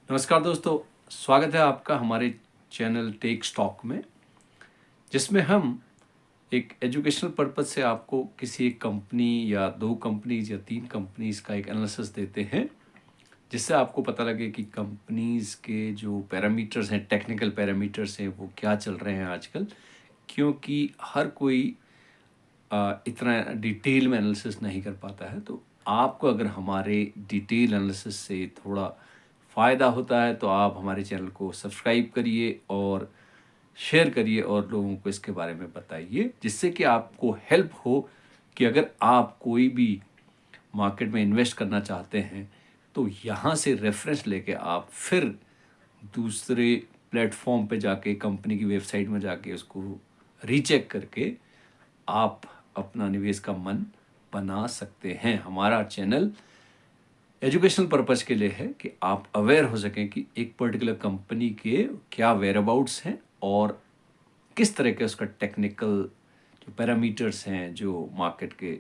नमस्कार दोस्तों, स्वागत है आपका हमारे चैनल टेक स्टॉक में, जिसमें हम एक एजुकेशनल पर्पज़ से आपको किसी एक कंपनी या 2 कंपनीज़ या 3 कंपनीज़ का एक एनालिसिस देते हैं, जिससे आपको पता लगे कि कंपनीज़ के जो पैरामीटर्स हैं, टेक्निकल पैरामीटर्स हैं, वो क्या चल रहे हैं आजकल। क्योंकि हर कोई इतना डिटेल में एनालिसिस नहीं कर पाता है, तो आपको अगर हमारे डिटेल एनालिसिस से थोड़ा फ़ायदा होता है, तो आप हमारे चैनल को सब्सक्राइब करिए और शेयर करिए और लोगों को इसके बारे में बताइए, जिससे कि आपको हेल्प हो कि अगर आप कोई भी मार्केट में इन्वेस्ट करना चाहते हैं, तो यहाँ से रेफ़रेंस लेके आप फिर दूसरे प्लेटफ़ॉर्म पे जाके, कंपनी की वेबसाइट में जाके उसको रीचेक करके आप अपना निवेश का मन बना सकते हैं। हमारा चैनल एजुकेशनल पर्पज़ के लिए है कि आप अवेयर हो सकें कि एक पर्टिकुलर कंपनी के क्या वेयरअबाउट्स हैं और किस तरह के उसका टेक्निकल जो पैरामीटर्स हैं, जो मार्केट के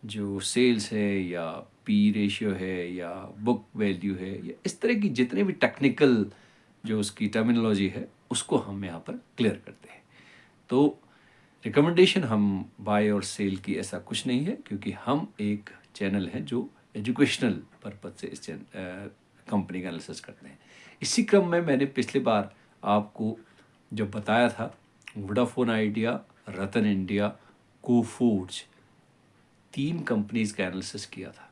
जो सेल्स है या पी रेशियो है या बुक वैल्यू है या इस तरह की जितने भी टेक्निकल जो उसकी टर्मिनोलॉजी है, उसको हम यहाँ पर क्लियर करते हैं। तो रिकमेंडेशन हम बाय और सेल की ऐसा कुछ नहीं है, क्योंकि हम एक चैनल है जो एजुकेशनल पर्पज़ से इस कंपनी का एनालिसिस करते हैं। इसी क्रम में मैंने पिछली बार आपको जो बताया था, वोडाफोन आइडिया, रतन इंडिया, कोफूड्स 3 कंपनीज़ का एनालिसिस किया था।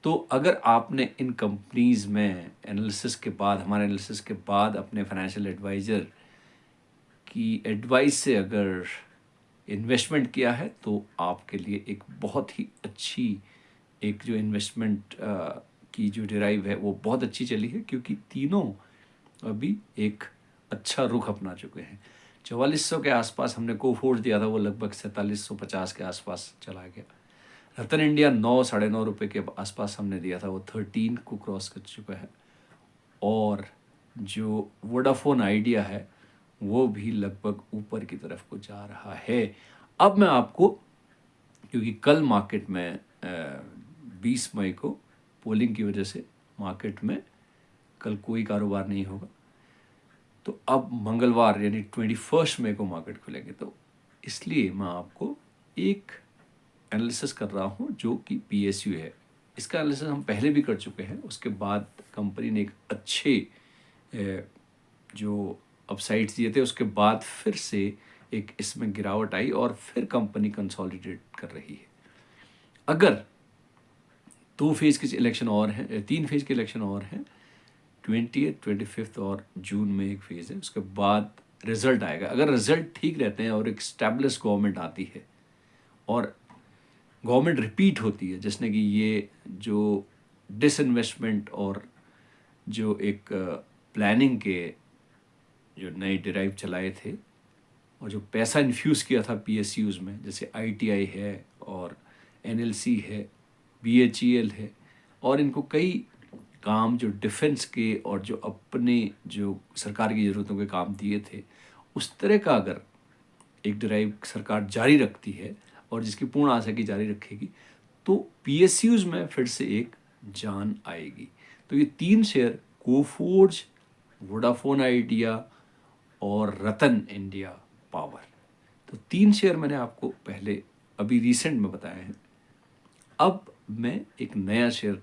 तो अगर आपने इन कंपनीज़ में एनालिसिस के बाद, हमारे एनालिसिस के बाद अपने फाइनेंशियल एडवाइज़र की एडवाइस से अगर इन्वेस्टमेंट किया है, तो आपके लिए एक बहुत ही अच्छी एक जो इन्वेस्टमेंट की जो डिराइव है, वो बहुत अच्छी चली है, क्योंकि तीनों अभी एक अच्छा रुख अपना चुके हैं। 4400 के आसपास हमने कोफोर्स दिया था, वो लगभग 4750 के आसपास चला गया। रतन इंडिया 9 साढ़े 9 रुपये के आसपास हमने दिया था, वो 13 को क्रॉस कर चुका है। और जो वोडाफोन आइडिया है, वो भी लगभग ऊपर की तरफ को जा रहा है। अब मैं आपको, क्योंकि कल मार्केट में 20 मई को पोलिंग की वजह से मार्केट में कल कोई कारोबार नहीं होगा, तो अब मंगलवार यानी 21 मई को मार्केट खुलेंगे, तो इसलिए मैं आपको एक एनालिसिस कर रहा हूँ जो कि पीएसयू है। इसका एनालिसिस हम पहले भी कर चुके हैं। उसके बाद कंपनी ने एक अच्छे जो अपसाइड्स दिए थे, उसके बाद फिर से एक इसमें गिरावट आई और फिर कंपनी कंसोलिडेट कर रही है। अगर 2 फेज़ के इलेक्शन और हैं, 3 फेज़ के इलेक्शन और हैं, 20th, 25th और जून में एक फेज़ है, उसके बाद रिज़ल्ट आएगा। अगर रिज़ल्ट ठीक रहते हैं और एक स्टेबलिश गवर्नमेंट आती है और गवर्नमेंट रिपीट होती है, जिसने कि ये जो डिसइन्वेस्टमेंट और जो एक प्लानिंग के जो नए डिराइव चलाए थे और जो पैसा इन्फ्यूज़ किया था पीएसयूज़ में, जैसे आईटीआई है और एनएलसी है, बीएचईएल है, और इनको कई काम जो डिफेंस के और जो अपने जो सरकार की ज़रूरतों के काम दिए थे, उस तरह का अगर एक ड्राइव सरकार जारी रखती है और जिसकी पूर्ण आशा की जारी रखेगी, तो पीएसयूज़ में फिर से एक जान आएगी। तो ये 3 शेयर, कोफोर्ज, वोडाफोन आइडिया और रतन इंडिया पावर, तो 3 शेयर मैंने आपको पहले अभी रिसेंट में बताए हैं। अब मैं एक नया शेयर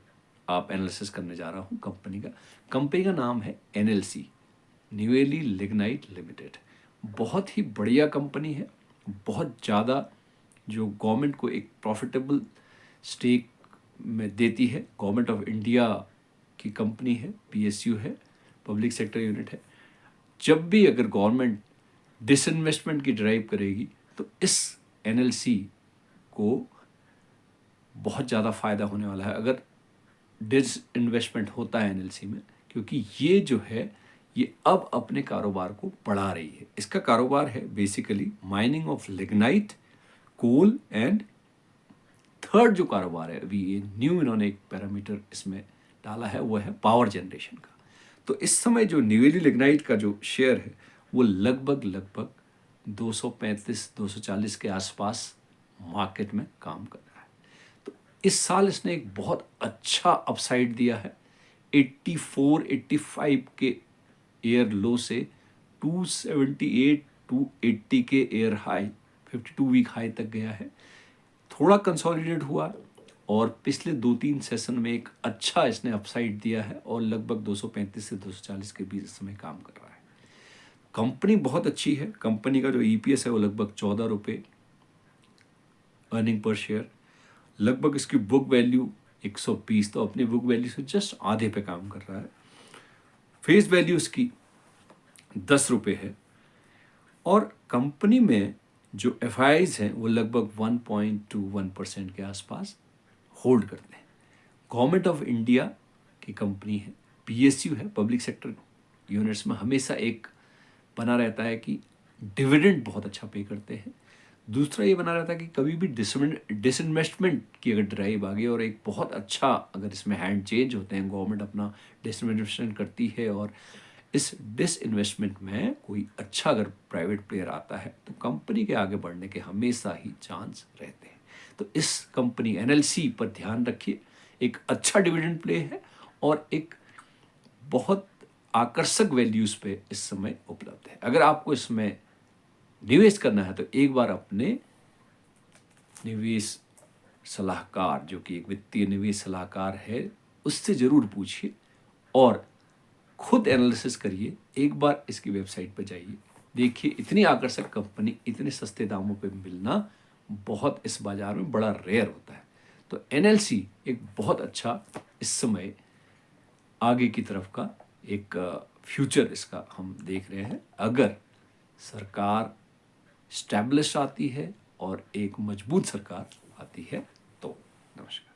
आप एनालिसिस करने जा रहा हूँ कंपनी का। कंपनी का नाम है एनएलसी, न्यूएली लिग्नाइट लिमिटेड। बहुत ही बढ़िया कंपनी है, बहुत ज़्यादा जो गवर्नमेंट को एक प्रॉफिटेबल स्टेक में देती है। गवर्नमेंट ऑफ इंडिया की कंपनी है, पीएसयू है, पब्लिक सेक्टर यूनिट है। जब भी अगर गवर्नमेंट डिसइन्वेस्टमेंट की ड्राइव करेगी, तो इस एनएलसी को बहुत ज़्यादा फ़ायदा होने वाला है अगर डिसइन्वेस्टमेंट होता है एनएलसी में, क्योंकि ये जो है ये अब अपने कारोबार को बढ़ा रही है। इसका कारोबार है basically mining of lignite, coal and third जो कारोबार है, अभी ये न्यू इन्होंने एक पैरामीटर इसमें डाला है, वो है पावर जनरेशन का। तो इस समय जो न्यूएली लिग्नाइट का जो शेयर है, वो लगभग 235-240 के आसपास मार्केट में काम कर रहा है। तो इस साल इसने एक बहुत अच्छा अपसाइड दिया है। 84-85 के एयर लो से 278-280 के एयर हाई 52 वीक हाई तक गया है। थोड़ा कंसोलिडेट हुआ और पिछले 2-3 सेशन में एक अच्छा इसने अपसाइड दिया है और लगभग 235 से 240 के बीच इस समय काम कर रहा है। कंपनी बहुत अच्छी है। कंपनी का जो ईपीएस है वो लगभग 14 रुपये अर्निंग पर शेयर। लगभग इसकी बुक वैल्यू 120, तो अपनी बुक वैल्यू से जस्ट आधे पे काम कर रहा है। फेस वैल्यू इसकी 10 रुपये है और कंपनी में जो एफआईआईज हैं वो लगभग 1.21% के आसपास होल्ड करते हैं। गवर्नमेंट ऑफ इंडिया की कंपनी है, पीएसयू है, पब्लिक सेक्टर यूनिट्स में हमेशा एक बना रहता है कि डिविडेंड बहुत अच्छा पे करते हैं। दूसरा ये बना रहता है कि कभी भी डिसइन्वेस्टमेंट की अगर ड्राइव आ गई और एक बहुत अच्छा अगर इसमें हैंड चेंज होते हैं, गवर्नमेंट अपना डिसइन्वेस्टमेंट करती है और इस डिसइन्वेस्टमेंट में कोई अच्छा अगर प्राइवेट प्लेयर आता है तो कंपनी के आगे बढ़ने के हमेशा ही चांस रहते हैं। तो इस कंपनी एनएलसी पर ध्यान रखिए। एक अच्छा डिविडेंड प्ले है और एक बहुत आकर्षक वैल्यूज़ पे इस समय उपलब्ध है। अगर आपको इसमें निवेश करना है तो एक बार अपने निवेश सलाहकार, जो कि एक वित्तीय निवेश सलाहकार है, उससे ज़रूर पूछिए और खुद एनालिसिस करिए। एक बार इसकी वेबसाइट पर जाइए, देखिए इतनी आकर्षक कंपनी इतने सस्ते दामों पे मिलना बहुत इस बाज़ार में बड़ा रेयर होता है। तो एनएलसी एक बहुत अच्छा इस समय आगे की तरफ का एक फ्यूचर इसका हम देख रहे हैं। अगर सरकार स्टैब्लिश आती है और एक मजबूत सरकार आती है तो। नमस्कार।